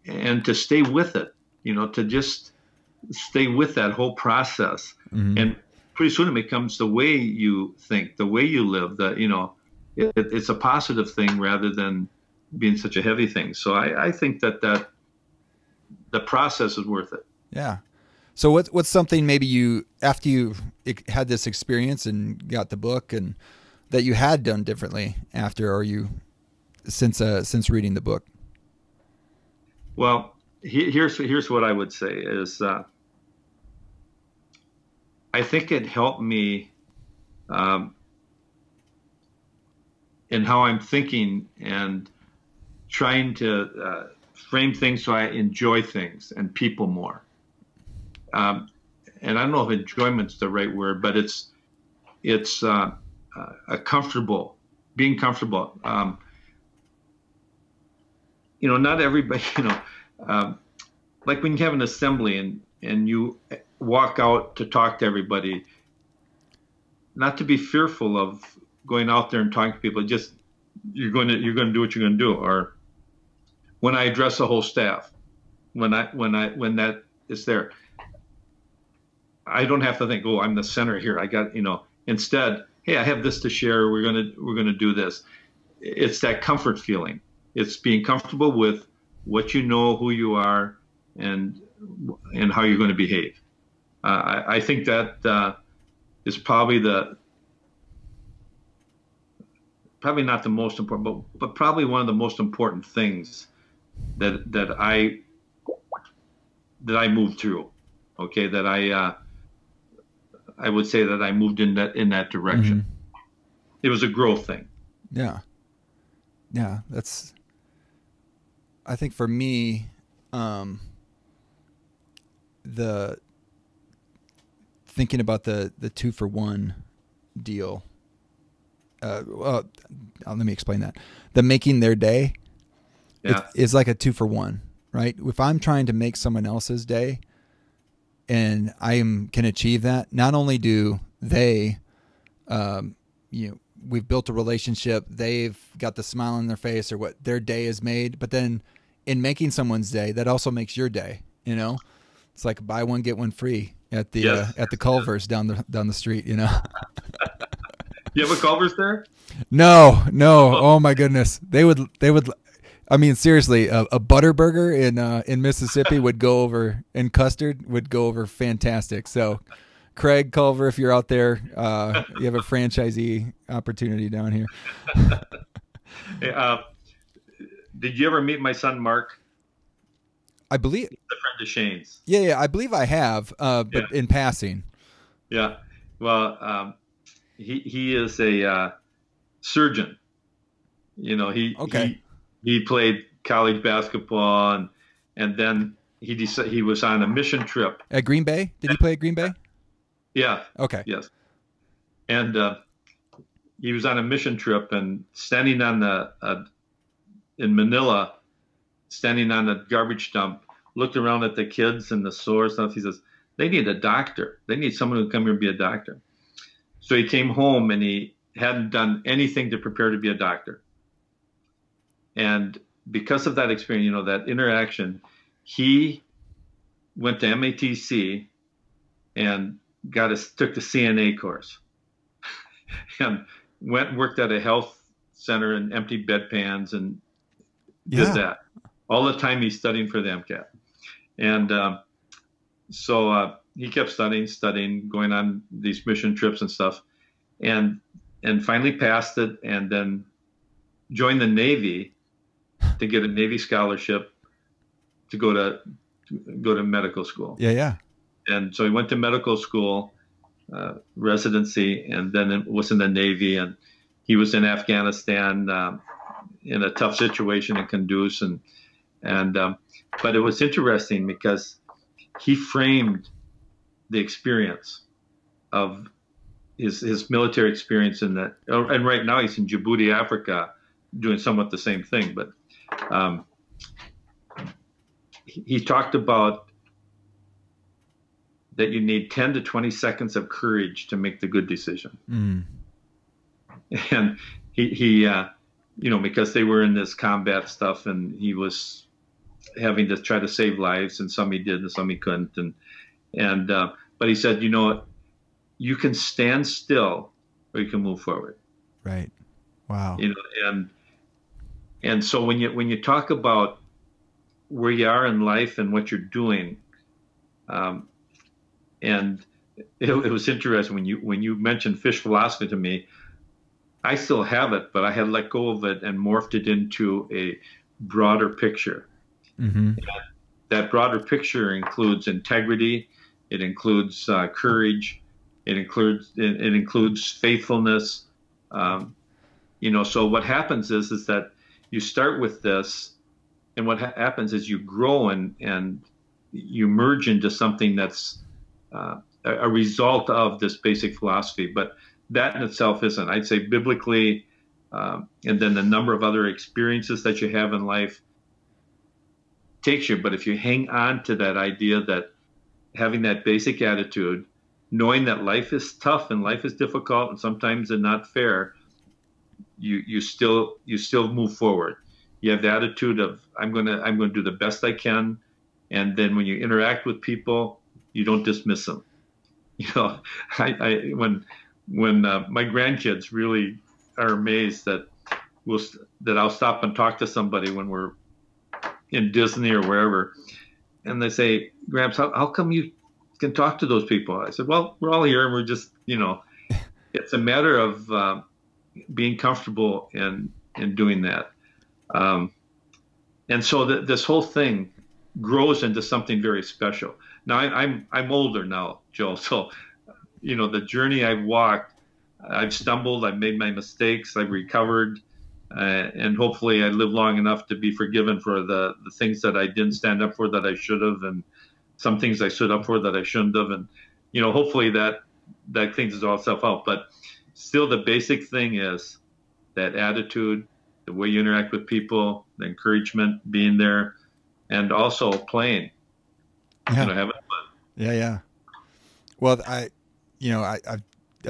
and to stay with it, to just stay with that whole process. Mm-hmm. And pretty soon it becomes the way you think, the way you live, it's a positive thing rather than being such a heavy thing. So I think that the process is worth it. Yeah. So what's something maybe you, after you had this experience and got the book, and that you had done differently after, or you since reading the book? Well, here's what I would say is I think it helped me in how I'm thinking and trying to frame things so I enjoy things and people more. And I don't know if enjoyment's the right word, but it's a comfortable, being comfortable. Not everybody, like when you have an assembly and you walk out to talk to everybody, not to be fearful of going out there and talking to people. Just you're going to do what you're going to do. Or when I address the whole staff, when that is there, I don't have to think, oh, I'm the center here. I got, instead, hey, I have this to share. We're gonna do this. It's that comfort feeling. It's being comfortable with what you know, who you are, and how you're going to behave. I think that is probably not the most important, but probably one of the most important things that I moved through. Okay, that I would say that I moved in that direction. Mm-hmm. It was a growth thing. Yeah. Yeah, I think for me, the thinking about the 2-for-1 deal. Let me explain that. The making their day, is like a 2-for-1, right? If I'm trying to make someone else's day, and can achieve that, not only do they, we've built a relationship, they've got the smile on their face or what their day is made, but then in making someone's day, that also makes your day. It's like buy one get one free at the Culver's down the street. You have a Culver's there? No. Oh my goodness, they would. I mean, seriously, a butter burger in Mississippi would go over, and custard would go over fantastic. So, Craig Culver, if you're out there, you have a franchisee opportunity down here. Hey, did you ever meet my son, Mark? I believe. He's a friend of Shane's. Yeah, I believe I have, but in passing. Yeah. Well, he is a surgeon. He played college basketball, and then he was on a mission trip at Green Bay. Did he play at Green Bay? Yeah. Okay. Yes. And he was on a mission trip, and standing on in Manila, standing on a garbage dump, looked around at the kids and the sore stuff. He says, "They need a doctor. They need someone who can come here and be a doctor." So he came home, and he hadn't done anything to prepare to be a doctor. And because of that experience, that interaction, he went to MATC and took the CNA course and worked at a health center and emptied bedpans and did that all the time he's studying for the MCAT. And so he kept studying, going on these mission trips and stuff, and finally passed it, and then joined the Navy to get a Navy scholarship to go to medical school. Yeah. And so he went to medical school, residency, and then was in the Navy. And he was in Afghanistan in a tough situation in Kunduz, but it was interesting because he framed the experience of his military experience in that. And right now he's in Djibouti, Africa, doing somewhat the same thing. But he talked about that you need 10 to 20 seconds of courage to make the good decision. And he because they were in this combat stuff, and he was having to try to save lives, and some he did and some he couldn't. But he said, you can stand still or you can move forward. Right. Wow. And so when you talk about where you are in life and what you're doing, and it was interesting when you mentioned fish philosophy to me. I still have it, but I had let go of it and morphed it into a broader picture. Mm-hmm. That broader picture includes integrity. It includes courage. It includes faithfulness. So what happens is that you start with this, and what happens is you grow and you merge into something that's a result of this basic philosophy. But that in itself isn't. I'd say biblically, and then the number of other experiences that you have in life takes you. But if you hang on to that idea that having that basic attitude, knowing that life is tough and life is difficult and sometimes it's not fair, you still move forward. You have the attitude of I'm gonna do the best I can, and then when you interact with people, you don't dismiss them. When my grandkids really are amazed that I'll stop and talk to somebody when we're in Disney or wherever, and they say, "Gramps, how come you can talk to those people?" I said, "Well, we're all here, and we're just, it's a matter of being comfortable in doing that." And so this whole thing grows into something very special. Now I'm older now, Joe, so the journey I've walked, I've stumbled, I've made my mistakes, I've recovered, and hopefully I live long enough to be forgiven for the things that I didn't stand up for that I should have, and some things I stood up for that I shouldn't have, and hopefully that cleans all itself out. But still, the basic thing is that attitude, the way you interact with people, the encouragement, being there, and also playing. Yeah. Having fun. Yeah. Well, I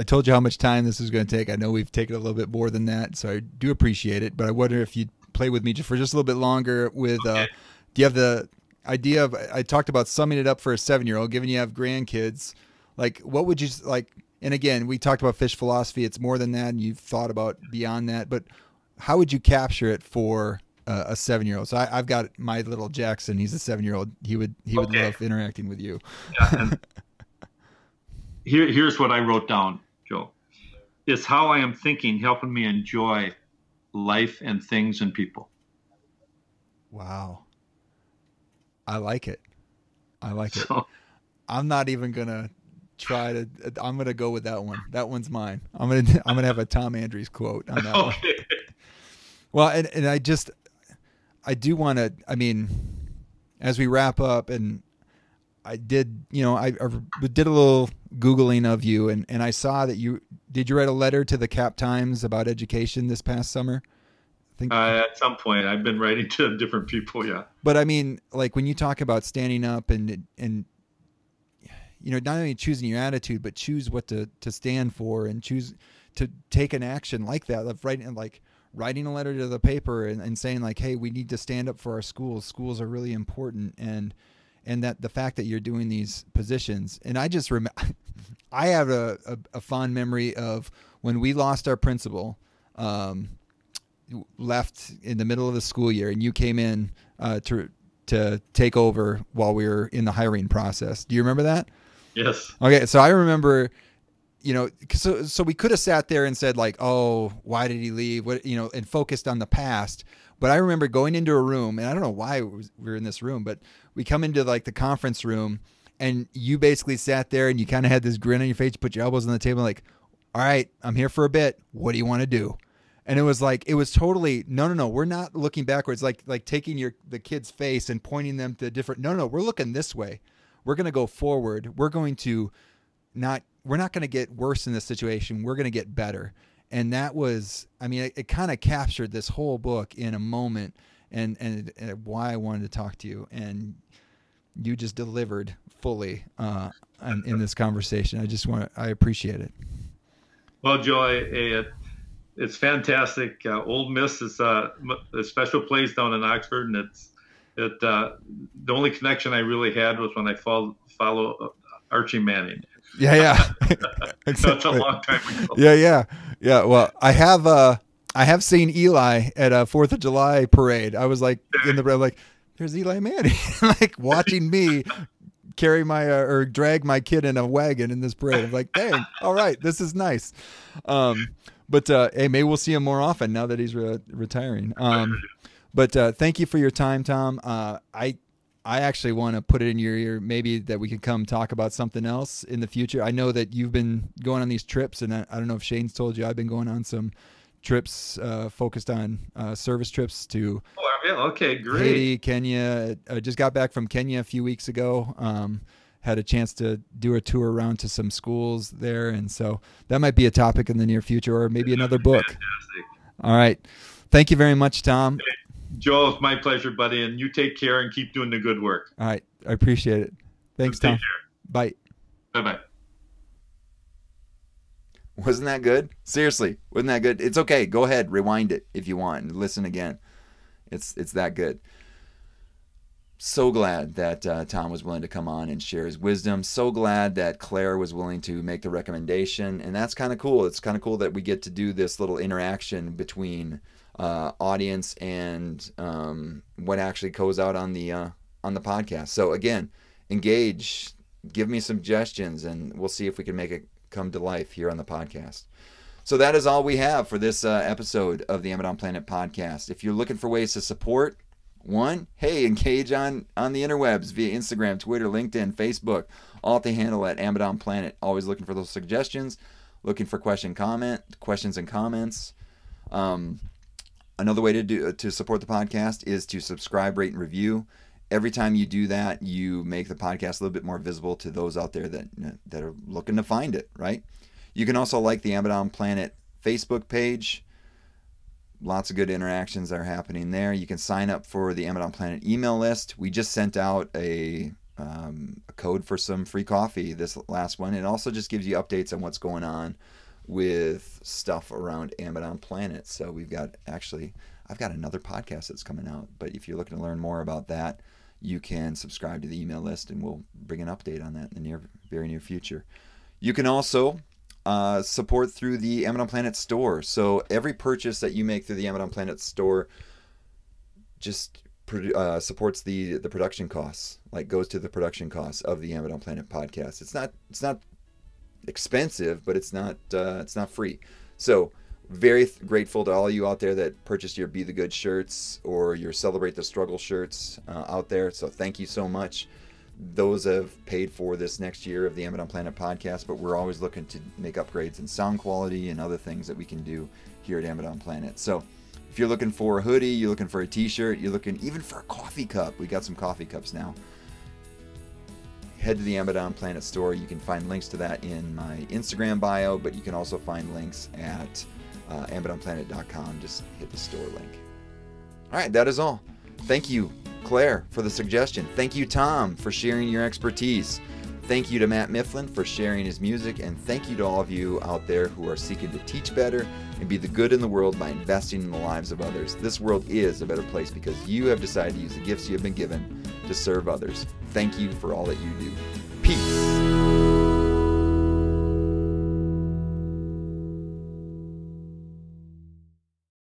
told you how much time this is going to take. I know we've taken a little bit more than that, so I do appreciate it. But I wonder if you'd play with me just a little bit longer with, Okay. Do you have the idea of, I talked about summing it up for a 7-year-old, given you have grandkids, like what would you like, and again, we talked about fish philosophy. It's more than that, and you've thought about beyond that, but how would you capture it for a 7-year-old? So I've got my little Jackson. He's a 7-year-old. He would Okay. love interacting with you. Yeah, and here's what I wrote down, Joe. Is how I am thinking helping me enjoy life and things and people. Wow. I like it. So, I'm not even gonna try to. I'm gonna go with that one. That one's mine. I'm gonna have a Tom Andrews quote on that one. okay. Well, and I do want to. I mean, as we wrap up, and I did. I did a little Googling of you, and I saw that you write a letter to the Cap Times about education this past summer. I think At some point, I've been writing to different people. Yeah. But I mean, like when you talk about standing up and not only choosing your attitude, but choose what to stand for and choose to take an action like that, of writing a letter to the paper and saying like, hey, we need to stand up for our schools. Schools are really important. And that the fact that you're doing these positions. And I just remember, I have a fond memory of when we lost our principal, left in the middle of the school year, and you came in to take over while we were in the hiring process. Do you remember that? Yes. Okay, so I remember, so we could have sat there and said like, oh, why did he leave? What, and focused on the past. But I remember going into a room, and I don't know why we were in this room, but we come into like the conference room, and you basically sat there and you kind of had this grin on your face, you put your elbows on the table, like, all right, I'm here for a bit. What do you want to do? And it was totally, no, we're not looking backwards, like taking the kid's face and pointing them to different, no, we're looking this way. We're going to go forward. We're not going to get worse in this situation. We're going to get better. And that was, it kind of captured this whole book in a moment and why I wanted to talk to you. And you just delivered fully in this conversation. I appreciate it. Well, Joe, it's fantastic. Ole Miss is a special place down in Oxford, and the only connection I really had was when I follow Archie Manning. Yeah. That's a long time ago. Yeah. Well, I have seen Eli at a 4th of July parade. I was like there's Eli Manning, like watching me carry or drag my kid in a wagon in this parade. I'm like, dang, all right, this is nice. But hey, maybe we'll see him more often now that he's retiring. But thank you for your time, Tom. I actually want to put it in your ear, maybe that we could come talk about something else in the future. I know that you've been going on these trips, and I don't know if Shane's told you, I've been going on some trips focused on service trips to okay, great. Haiti, Kenya. I just got back from Kenya a few weeks ago. Had a chance to do a tour around to some schools there, and so that might be a topic in the near future, or maybe another book. Fantastic. All right. Thank you very much, Tom. Okay. Joel, it's my pleasure, buddy, and you take care and keep doing the good work. All right. I appreciate it. Thanks, Tom. Bye. Bye-bye. Wasn't that good? Seriously, wasn't that good? It's okay. Go ahead. Rewind it if you want and listen again. It's that good. So glad that Tom was willing to come on and share his wisdom. So glad that Claire was willing to make the recommendation. And that's kind of cool. It's kind of cool that we get to do this little interaction between audience and what actually goes out on the podcast. So again, engage, give me suggestions, and we'll see if we can make it come to life here on the podcast. So that is all we have for this episode of the Amidon Planet podcast. If you're looking for ways to support, engage on the interwebs via Instagram, Twitter, LinkedIn, Facebook, all at the handle at Amidon Planet. Always looking for those suggestions, looking for questions and comments. Another way to support the podcast is to subscribe, rate, and review. Every time you do that, you make the podcast a little bit more visible to those out there that are looking to find it, right? You can also like the Amidon Planet Facebook page. Lots of good interactions are happening there. You can sign up for the Amidon Planet email list. We just sent out a code for some free coffee, this last one. It also just gives you updates on what's going on with stuff around Amidon Planet. So I've got another podcast that's coming out. But if you're looking to learn more about that, you can subscribe to the email list, and we'll bring an update on that in the very near future. You can also support through the Amidon Planet store. So every purchase that you make through the Amidon Planet store just supports the production costs, like goes to the production costs of the Amidon Planet podcast. It's not expensive, but it's not free. So very grateful to all you out there that purchased your Be the Good shirts or your Celebrate the Struggle shirts out there. So thank you so much. Those have paid for this next year of the Amidon Planet podcast, but we're always looking to make upgrades in sound quality and other things that we can do here at Amidon Planet. So if you're looking for a hoodie, you're looking for a t-shirt, you're looking even for a coffee cup, we got some coffee cups now. Head to the Amidon Planet store. You can find links to that in my Instagram bio, but you can also find links at amidonplanet.com. Just hit the store link. All right, that is all. Thank you, Claire, for the suggestion. Thank you, Tom, for sharing your expertise. Thank you to Matt Mifflin for sharing his music, and thank you to all of you out there who are seeking to teach better and be the good in the world by investing in the lives of others. This world is a better place because you have decided to use the gifts you have been given to serve others. Thank you for all that you do. Peace.